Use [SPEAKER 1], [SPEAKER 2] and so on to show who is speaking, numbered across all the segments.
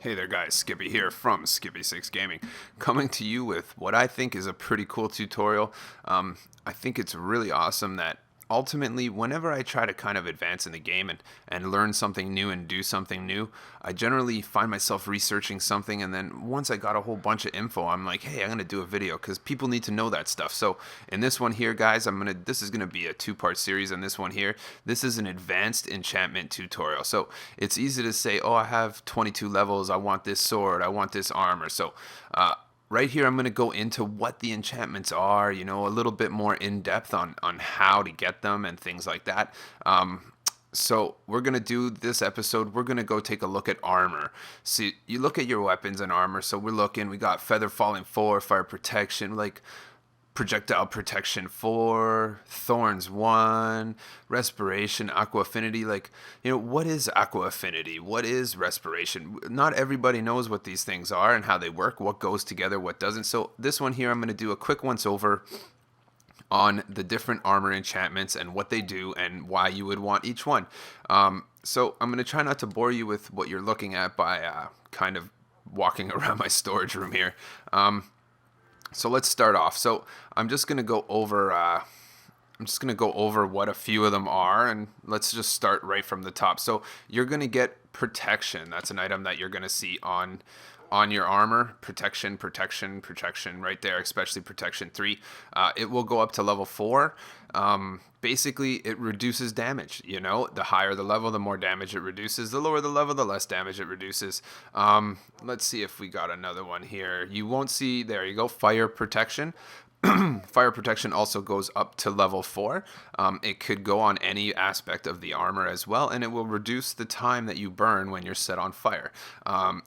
[SPEAKER 1] Hey there guys, Skippy here from Skippy6 Gaming, coming to you with what I think is a pretty cool tutorial. I think it's really awesome that ultimately whenever I try to kind of advance in the game and learn something new and do something new, I generally find myself researching something, and then once I got a whole bunch of info, I'm like, hey, I'm going to do a video because people need to know that stuff. So in this one here, guys, this is going to be a two-part series. On this one here, this is an advanced enchantment tutorial. So it's easy to say, oh, I have 22 levels, I want this sword, I want this armor. So right here, I'm going to go into what the enchantments are, you know, a little bit more in depth on how to get them and things like that. So we're going to do this episode. We're going to go take a look at armor. See, you look at your weapons and armor. So we got Feather Falling 4, Fire Protection, like Projectile Protection 4, Thorns 1, Respiration, Aqua Affinity. Like, you know, what is Aqua Affinity? What is Respiration? Not everybody knows what these things are and how they work, what goes together, what doesn't. So this one here, I'm going to do a quick once over on the different armor enchantments and what they do and why you would want each one. So I'm going to try not to bore you with what you're looking at by kind of walking around my storage room here. So let's start off. So I'm just going to go over what a few of them are, and let's just start right from the top. So you're going to get protection. That's an item that you're going to see on your armor. Protection right there, especially protection 3. It will go up to level 4. Basically, it reduces damage. You know, the higher the level, the more damage it reduces. The lower the level, the less damage it reduces. Let's see if we got another one here. You won't see, there you go, fire protection. Fire protection also goes up to level 4. It could go on any aspect of the armor as well, and it will reduce the time that you burn when you're set on fire.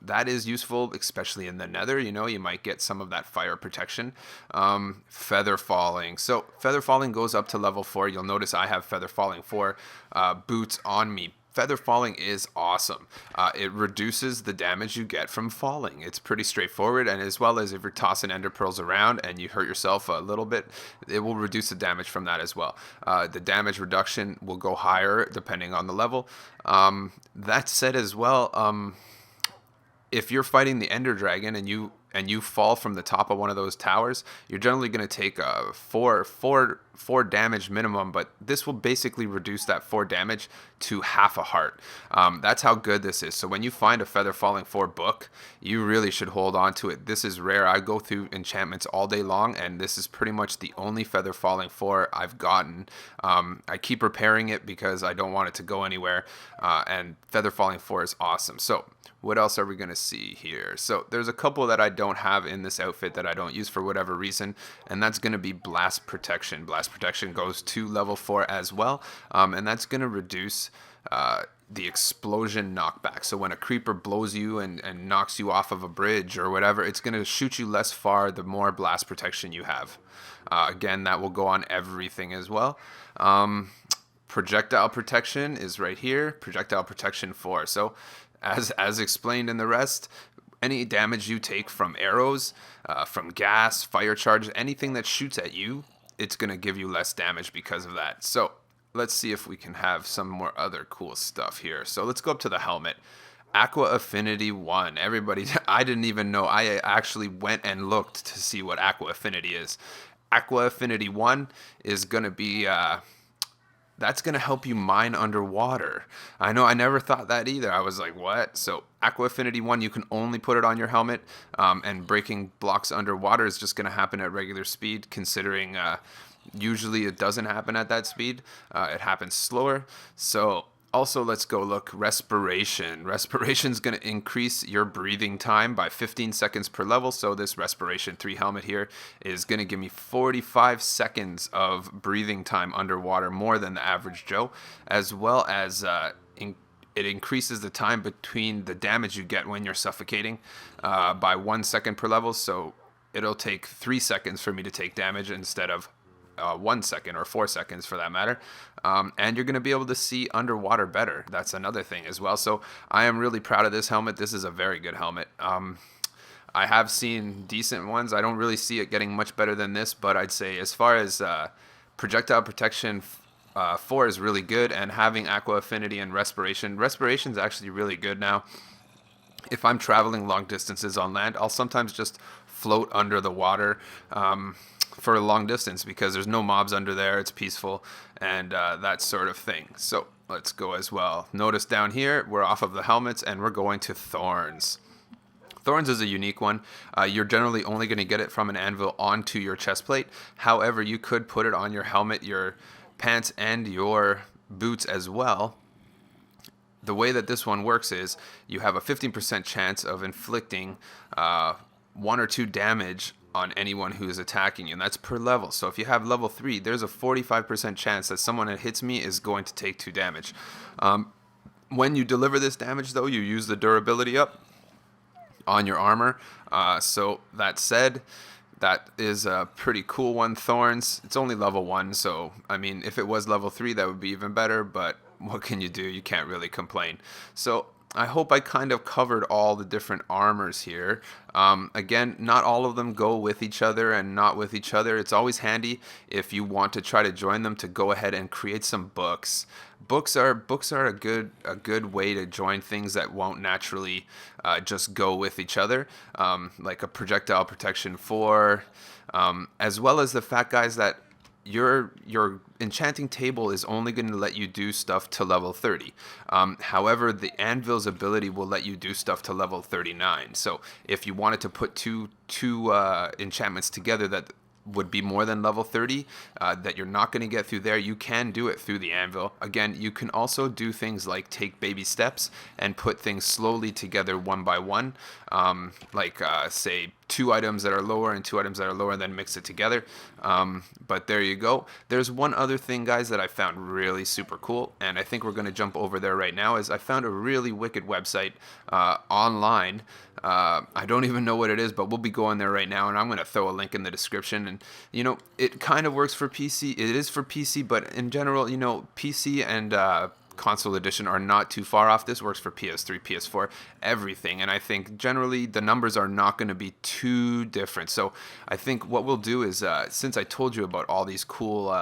[SPEAKER 1] That is useful, especially in the nether. You know, you might get some of that fire protection. Feather falling. So feather falling goes up to level 4. You'll notice I have feather falling 4 boots on me. Feather falling is awesome. It reduces the damage you get from falling. It's pretty straightforward, and as well as if you're tossing ender pearls around and you hurt yourself a little bit, it will reduce the damage from that as well. The damage reduction will go higher depending on the level. That said as well, if you're fighting the ender dragon and you fall from the top of one of those towers, you're generally going to take four damage minimum, but this will basically reduce that 4 damage to half a heart. That's how good this is. So when you find a Feather Falling 4 book, you really should hold on to it. This is rare. I go through enchantments all day long, and this is pretty much the only Feather Falling 4 I've gotten. I keep repairing it because I don't want it to go anywhere, and Feather Falling 4 is awesome. So what else are we going to see here? So there's a couple that I don't have in this outfit that I don't use for whatever reason, and that's going to be Blast Protection. Blast Protection goes to level 4 as well, and that's going to reduce the explosion knockback. So when a creeper blows you and knocks you off of a bridge or whatever, it's going to shoot you less far the more Blast Protection you have. Again, that will go on everything as well. Projectile Protection is right here. Projectile Protection 4. So as explained in the rest, any damage you take from arrows, from gas, fire charges, anything that shoots at you, it's going to give you less damage because of that. So let's see if we can have some more other cool stuff here. So let's go up to the helmet. Aqua Affinity 1. Everybody, I didn't even know. I actually went and looked to see what Aqua Affinity is. Aqua Affinity 1 is going to be that's going to help you mine underwater. I know, I never thought that either. I was like, what? So Aqua Affinity 1, you can only put it on your helmet, and breaking blocks underwater is just going to happen at regular speed, considering usually it doesn't happen at that speed. It happens slower. So also, let's go look. Respiration. Respiration is going to increase your breathing time by 15 seconds per level. So this Respiration 3 helmet here is going to give me 45 seconds of breathing time underwater, more than the average Joe, as well as it increases the time between the damage you get when you're suffocating by 1 second per level. So it'll take 3 seconds for me to take damage instead of 1 second, or 4 seconds for that matter. And you're going to be able to see underwater better. That's another thing as well. So I am really proud of this helmet. This is a very good helmet. I have seen decent ones. I don't really see it getting much better than this, but I'd say as far as projectile protection 4 is really good, and having Aqua Affinity and Respiration. Respiration's actually really good now. If I'm traveling long distances on land, I'll sometimes just float under the water for a long distance because there's no mobs under there. It's peaceful and that sort of thing. So let's go as well. Notice down here, we're off of the helmets and we're going to thorns. Thorns is a unique one. You're generally only going to get it from an anvil onto your chest plate. However, you could put it on your helmet, your pants, and your boots as well. The way that this one works is you have a 15% chance of inflicting 1 or 2 damage on anyone who is attacking you, and that's per level. So if you have level 3, there's a 45% chance that someone that hits me is going to take 2 damage. When you deliver this damage, though, you use the durability up on your armor. So that said, that is a pretty cool one. Thorns, it's only level 1, so I mean, if it was level 3, that would be even better, but what can you do? You can't really complain. So I hope I kind of covered all the different armors here. Again, not all of them go with each other and not with each other. It's always handy if you want to try to join them to go ahead and create some books. Books are a good way to join things that won't naturally just go with each other, like a projectile protection 4, as well as the fact, guys, that your enchanting table is only going to let you do stuff to level 30. However, the anvil's ability will let you do stuff to level 39. So if you wanted to put two enchantments together that would be more than level 30 that you're not going to get through there, you can do it through the anvil. Again, you can also do things like take baby steps and put things slowly together one by one, like say 2 items that are lower and 2 items that are lower, and then mix it together. But there you go. There's one other thing, guys, that I found really super cool, and I think we're going to jump over there right now. Is I found a really wicked website online. I don't even know what it is, but we'll be going there right now, and I'm going to throw a link in the description. And you know, it kind of works for PC. It is for PC, but in general, you know, PC and console edition are not too far off. This works for PS3, PS4, everything. And I think generally the numbers are not going to be too different. So I think what we'll do is, since I told you about all these cool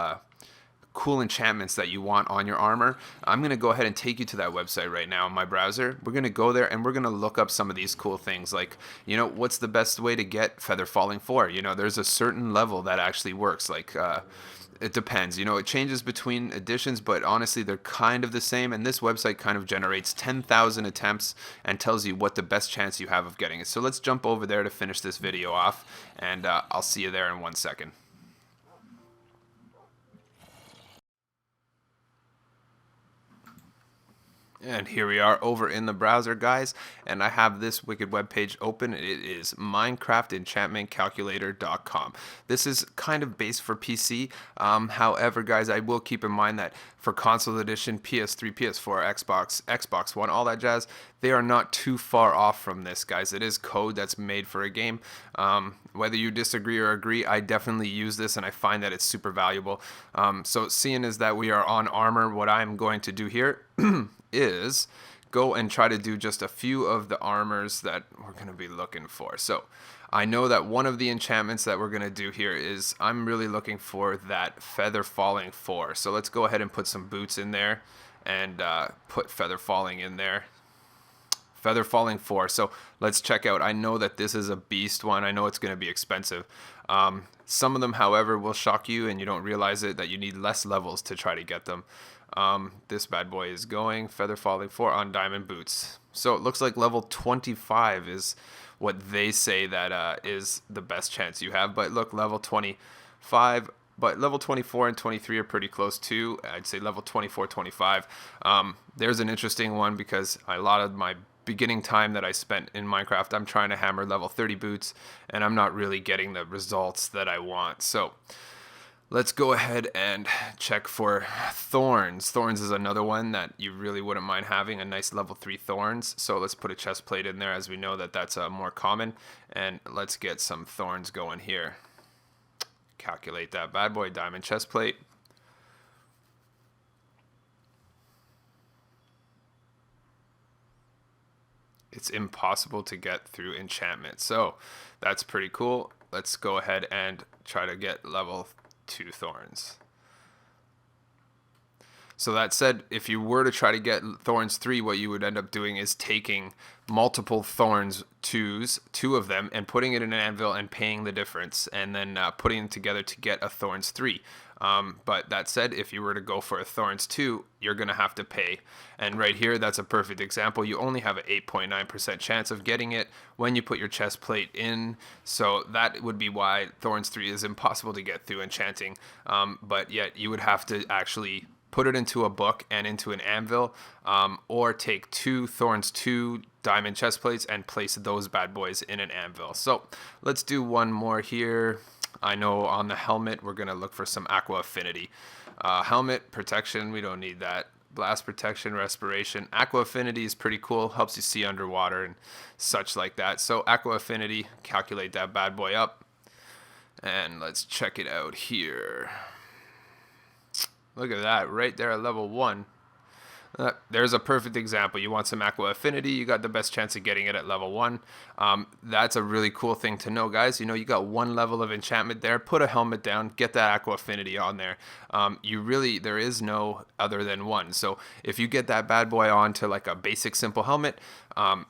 [SPEAKER 1] enchantments that you want on your armor, I'm going to go ahead and take you to that website right now in my browser. We're going to go there and we're going to look up some of these cool things, like, you know, what's the best way to get Feather Falling 4? You know, there's a certain level that actually works, like it depends, you know, it changes between editions, but honestly they're kind of the same. And this website kind of generates 10,000 attempts and tells you what the best chance you have of getting it. So let's jump over there to finish this video off, and I'll see you there in 1 second. And here we are over in the browser, guys, and I have this wicked web page open. It is minecraftenchantmentcalculator.com. This is kind of based for PC. However, guys, I will keep in mind that for console edition, PS3, PS4, Xbox One, all that jazz, they are not too far off from this, guys. It is code that's made for a game. Whether you disagree or agree, I definitely use this and I find that it's super valuable. So seeing as that we are on armor, what I'm going to do here is go and try to do just a few of the armors that we're going to be looking for. So I know that one of the enchantments that we're going to do here is, I'm really looking for that Feather Falling 4. So let's go ahead and put some boots in there and put Feather Falling in there. Feather Falling 4. So let's check out. I know that this is a beast one. I know it's going to be expensive. Some of them, however, will shock you and you don't realize it, that you need less levels to try to get them. This bad boy is going Feather Falling 4 on diamond boots. So it looks like level 25 is what they say that is the best chance you have. But look, level 25, but level 24 and 23 are pretty close too. I'd say level 24, 25. There's an interesting one because a lot of my beginning time that I spent in Minecraft, I'm trying to hammer level 30 boots and I'm not really getting the results that I want. So let's go ahead and check for thorns. Thorns is another one that you really wouldn't mind having, a nice level 3 thorns. So let's put a chest plate in there, as we know that that's more common. And let's get some thorns going here. Calculate that bad boy, diamond chest plate. It's impossible to get through enchantment. So that's pretty cool. Let's go ahead and try to get level 2 thorns. So that said, if you were to try to get thorns 3, what you would end up doing is taking multiple thorns 2s, 2 of them, and putting it in an anvil and paying the difference, and then putting them together to get a thorns 3. But that said, if you were to go for a thorns 2, you're going to have to pay. And right here, that's a perfect example. You only have an 8.9% chance of getting it when you put your chest plate in. So that would be why thorns 3 is impossible to get through enchanting. But yet you would have to actually put it into a book and into an anvil, or take 2 thorns 2 diamond chest plates and place those bad boys in an anvil. So let's do one more here. I know on the helmet, we're going to look for some aqua affinity. Helmet protection, we don't need that. Blast protection, respiration. Aqua affinity is pretty cool, helps you see underwater and such like that. So aqua affinity, calculate that bad boy up. And let's check it out here. Look at that, right there at level 1. There's a perfect example. You want some aqua affinity, you got the best chance of getting it at level 1. That's a really cool thing to know, guys. You know, you got 1 level of enchantment there. Put a helmet down, get that aqua affinity on there. There is no other than 1. So if you get that bad boy on to like a basic simple helmet,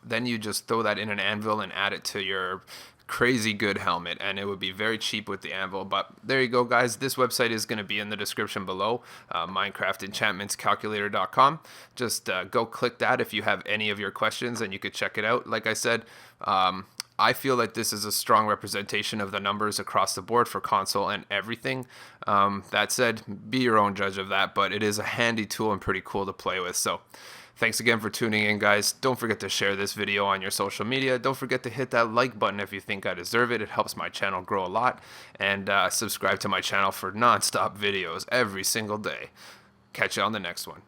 [SPEAKER 1] then you just throw that in an anvil and add it to your crazy good helmet, and it would be very cheap with the anvil. But there you go, guys. This website is going to be in the description below, minecraftenchantmentscalculator.com. Just go click that if you have any of your questions, and you could check it out. Like I said, I feel like this is a strong representation of the numbers across the board for console and everything. That said, be your own judge of that, but it is a handy tool and pretty cool to play with. So thanks again for tuning in, guys. Don't forget to share this video on your social media. Don't forget to hit that like button if you think I deserve it. It helps my channel grow a lot. And subscribe to my channel for non-stop videos every single day. Catch you on the next one.